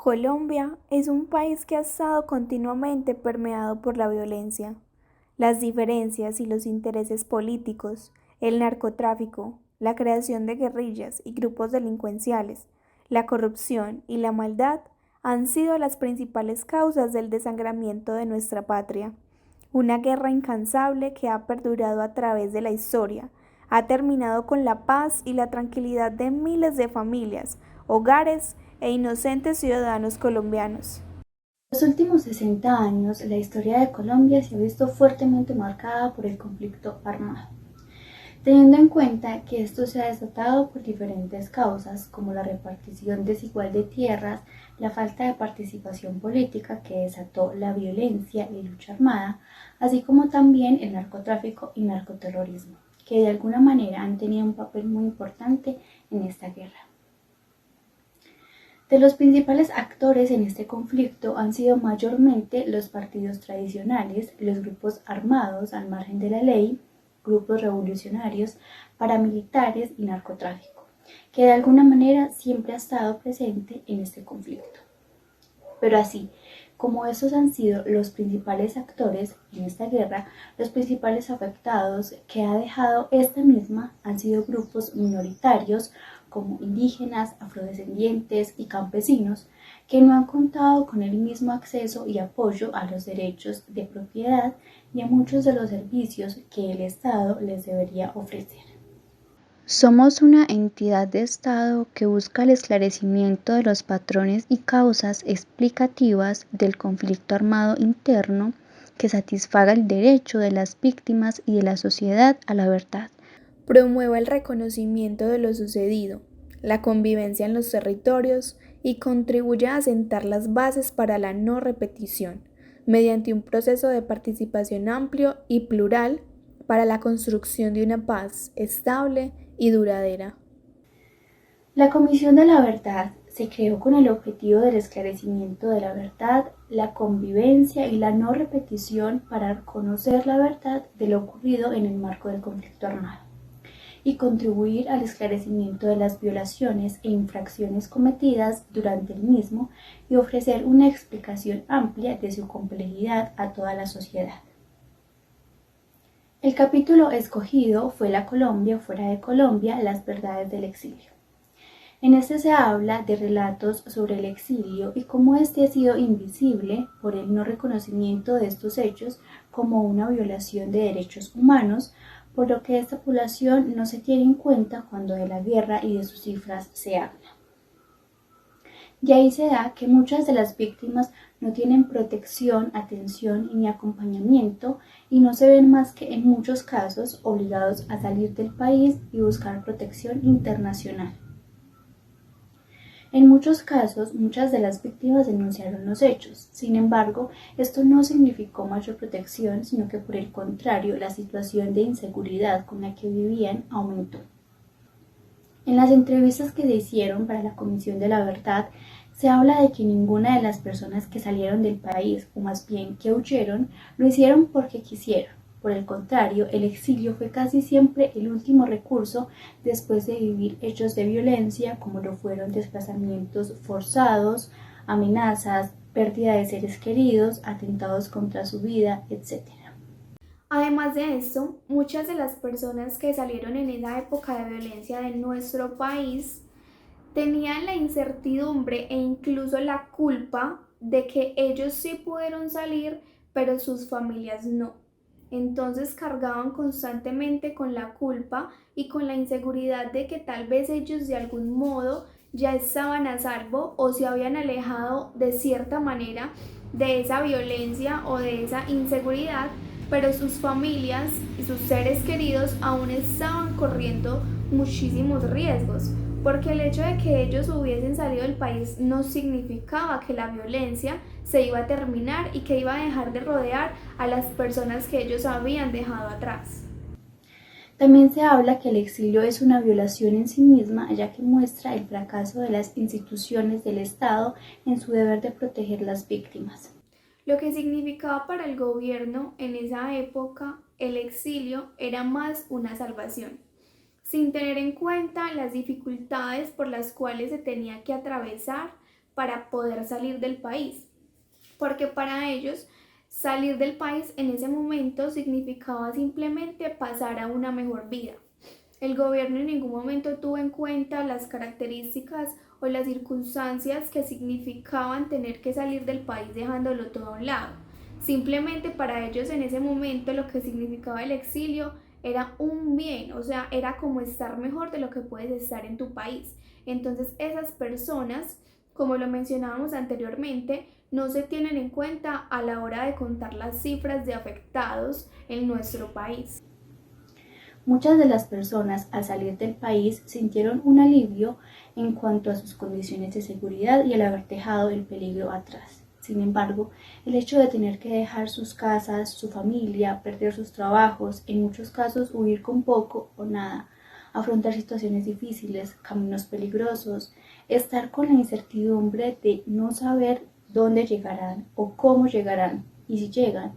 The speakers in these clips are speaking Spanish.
Colombia es un país que ha estado continuamente permeado por la violencia, las diferencias y los intereses políticos, el narcotráfico, la creación de guerrillas y grupos delincuenciales, la corrupción y la maldad han sido las principales causas del desangramiento de nuestra patria. Una guerra incansable que ha perdurado a través de la historia, ha terminado con la paz y la tranquilidad de miles de familias, hogares e inocentes ciudadanos colombianos. En los últimos 60 años, la historia de Colombia se ha visto fuertemente marcada por el conflicto armado. Teniendo en cuenta que esto se ha desatado por diferentes causas, como la repartición desigual de tierras, la falta de participación política que desató la violencia y lucha armada, así como también el narcotráfico y narcoterrorismo, que de alguna manera han tenido un papel muy importante en esta guerra. De los principales actores en este conflicto han sido mayormente los partidos tradicionales, los grupos armados al margen de la ley, grupos revolucionarios, paramilitares y narcotráfico, que de alguna manera siempre ha estado presente en este conflicto. Pero así como estos han sido los principales actores en esta guerra, los principales afectados que ha dejado esta misma han sido grupos minoritarios como indígenas, afrodescendientes y campesinos, que no han contado con el mismo acceso y apoyo a los derechos de propiedad y a muchos de los servicios que el Estado les debería ofrecer. Somos una entidad de Estado que busca el esclarecimiento de los patrones y causas explicativas del conflicto armado interno que satisfaga el derecho de las víctimas y de la sociedad a la verdad. Promueva el reconocimiento de lo sucedido, la convivencia en los territorios y contribuye a asentar las bases para la no repetición, mediante un proceso de participación amplio y plural para la construcción de una paz estable y duradera. La Comisión de la Verdad se creó con el objetivo del esclarecimiento de la verdad, la convivencia y la no repetición para conocer la verdad de lo ocurrido en el marco del conflicto armado y contribuir al esclarecimiento de las violaciones e infracciones cometidas durante el mismo y ofrecer una explicación amplia de su complejidad a toda la sociedad. El capítulo escogido fue La Colombia fuera de Colombia, las verdades del exilio. En este se habla de relatos sobre el exilio y cómo éste ha sido invisible por el no reconocimiento de estos hechos como una violación de derechos humanos, por lo que esta población no se tiene en cuenta cuando de la guerra y de sus cifras se habla. Y ahí se da que muchas de las víctimas no tienen protección, atención ni acompañamiento y no se ven más que en muchos casos obligados a salir del país y buscar protección internacional. En muchos casos, muchas de las víctimas denunciaron los hechos. Sin embargo, esto no significó mayor protección, sino que por el contrario, la situación de inseguridad con la que vivían aumentó. En las entrevistas que se hicieron para la Comisión de la Verdad, se habla de que ninguna de las personas que salieron del país, o más bien que huyeron, lo hicieron porque quisieron. Por el contrario, el exilio fue casi siempre el último recurso después de vivir hechos de violencia, como lo fueron desplazamientos forzados, amenazas, pérdida de seres queridos, atentados contra su vida, etc. Además de esto, muchas de las personas que salieron en esa época de violencia de nuestro país tenían la incertidumbre e incluso la culpa de que ellos sí pudieron salir, pero sus familias no. Entonces cargaban constantemente con la culpa y con la inseguridad de que tal vez ellos de algún modo ya estaban a salvo o se habían alejado de cierta manera de esa violencia o de esa inseguridad, pero sus familias y sus seres queridos aún estaban corriendo muchísimos riesgos, porque el hecho de que ellos hubiesen salido del país no significaba que la violencia se iba a terminar y que iba a dejar de rodear a las personas que ellos habían dejado atrás. También se habla que el exilio es una violación en sí misma, ya que muestra el fracaso de las instituciones del Estado en su deber de proteger las víctimas. Lo que significaba para el gobierno en esa época el exilio era más una salvación, sin tener en cuenta las dificultades por las cuales se tenía que atravesar para poder salir del país, porque para ellos salir del país en ese momento significaba simplemente pasar a una mejor vida. El gobierno en ningún momento tuvo en cuenta las características o las circunstancias que significaban tener que salir del país dejándolo todo a un lado. Simplemente para ellos en ese momento lo que significaba el exilio era un bien, o sea, era como estar mejor de lo que puedes estar en tu país. Entonces esas personas, como lo mencionábamos anteriormente, no se tienen en cuenta a la hora de contar las cifras de afectados en nuestro país. Muchas de las personas al salir del país sintieron un alivio en cuanto a sus condiciones de seguridad y al haber dejado el peligro atrás. Sin embargo, el hecho de tener que dejar sus casas, su familia, perder sus trabajos, en muchos casos huir con poco o nada, afrontar situaciones difíciles, caminos peligrosos, estar con la incertidumbre de no saber dónde llegarán o cómo llegarán y si llegan,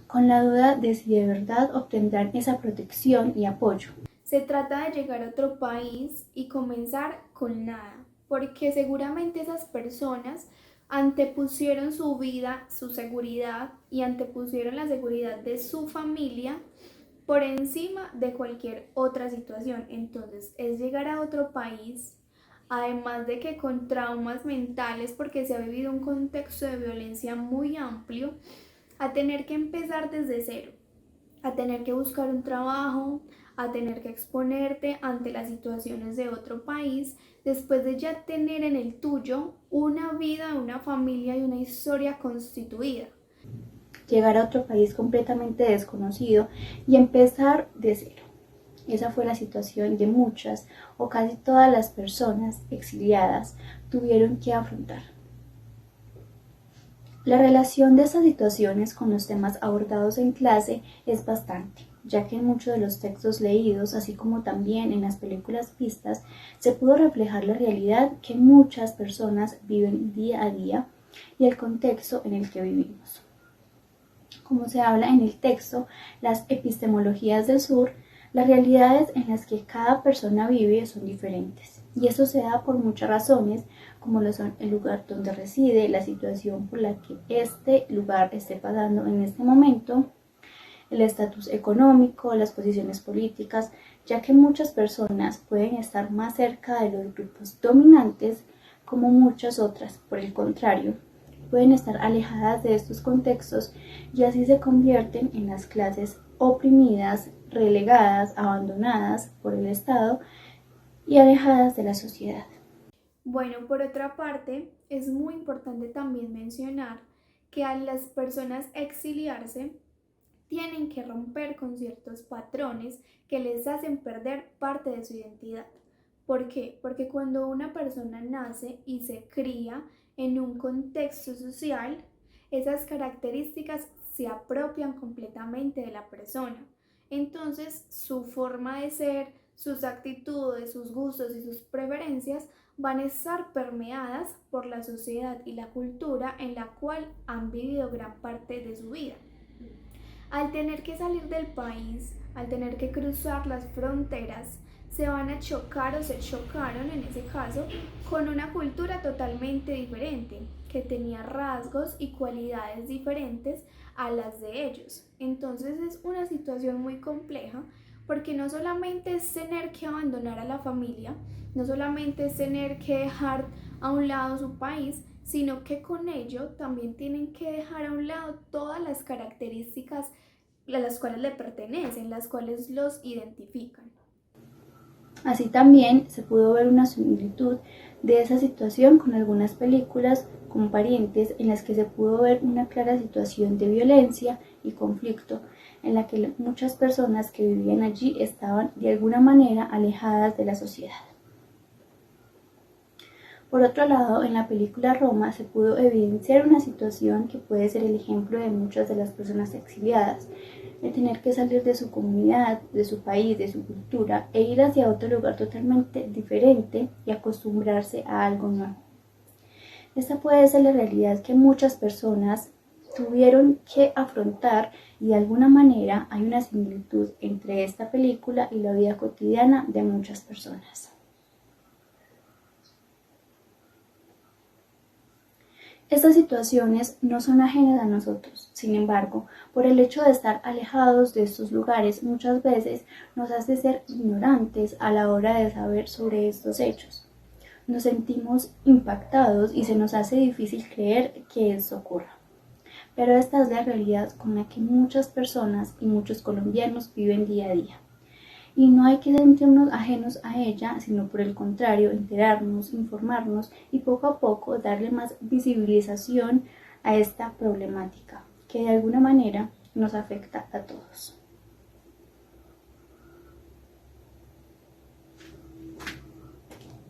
con la duda de si de verdad obtendrán esa protección y apoyo. Se trata de llegar a otro país y comenzar con nada, porque seguramente esas personas antepusieron su vida, su seguridad y antepusieron la seguridad de su familia por encima de cualquier otra situación. Entonces es llegar a otro país, además de que con traumas mentales, porque se ha vivido un contexto de violencia muy amplio, a tener que empezar desde cero, a tener que buscar un trabajo, a tener que exponerte ante las situaciones de otro país, después de ya tener en el tuyo una vida, una familia y una historia constituida. Llegar a otro país completamente desconocido y empezar de cero. Esa fue la situación de muchas o casi todas las personas exiliadas tuvieron que afrontar. La relación de estas situaciones con los temas abordados en clase es bastante, ya que en muchos de los textos leídos, así como también en las películas vistas, se pudo reflejar la realidad que muchas personas viven día a día y el contexto en el que vivimos. Como se habla en el texto, las epistemologías del sur, las realidades en las que cada persona vive son diferentes, y eso se da por muchas razones, como lo son el lugar donde reside, la situación por la que este lugar esté pasando en este momento, el estatus económico, las posiciones políticas, ya que muchas personas pueden estar más cerca de los grupos dominantes, como muchas otras, por el contrario, pueden estar alejadas de estos contextos y así se convierten en las clases oprimidas, relegadas, abandonadas por el Estado y alejadas de la sociedad. Bueno, por otra parte, es muy importante también mencionar que a las personas exiliarse tienen que romper con ciertos patrones que les hacen perder parte de su identidad. ¿Por qué? Porque cuando una persona nace y se cría en un contexto social, esas características se apropian completamente de la persona. Entonces, su forma de ser, sus actitudes, sus gustos y sus preferencias van a estar permeadas por la sociedad y la cultura en la cual han vivido gran parte de su vida. Al tener que salir del país, al tener que cruzar las fronteras, se van a chocar o se chocaron en ese caso con una cultura totalmente diferente, que tenía rasgos y cualidades diferentes a las de ellos. Entonces es una situación muy compleja porque no solamente es tener que abandonar a la familia, no solamente es tener que dejar a un lado su país, sino que con ello también tienen que dejar a un lado todas las características a las cuales le pertenecen, las cuales los identifican. Así también se pudo ver una similitud de esa situación con algunas películas como Parientes, en las que se pudo ver una clara situación de violencia y conflicto, en la que muchas personas que vivían allí estaban de alguna manera alejadas de la sociedad. Por otro lado, en la película Roma se pudo evidenciar una situación que puede ser el ejemplo de muchas de las personas exiliadas, de tener que salir de su comunidad, de su país, de su cultura e ir hacia otro lugar totalmente diferente y acostumbrarse a algo nuevo. Esta puede ser la realidad que muchas personas tuvieron que afrontar y de alguna manera hay una similitud entre esta película y la vida cotidiana de muchas personas. Estas situaciones no son ajenas a nosotros, sin embargo, por el hecho de estar alejados de estos lugares muchas veces nos hace ser ignorantes a la hora de saber sobre estos hechos. Nos sentimos impactados y se nos hace difícil creer que esto ocurra. Pero esta es la realidad con la que muchas personas y muchos colombianos viven día a día. Y no hay que sentirnos ajenos a ella, sino por el contrario, enterarnos, informarnos y poco a poco darle más visibilización a esta problemática, que de alguna manera nos afecta a todos.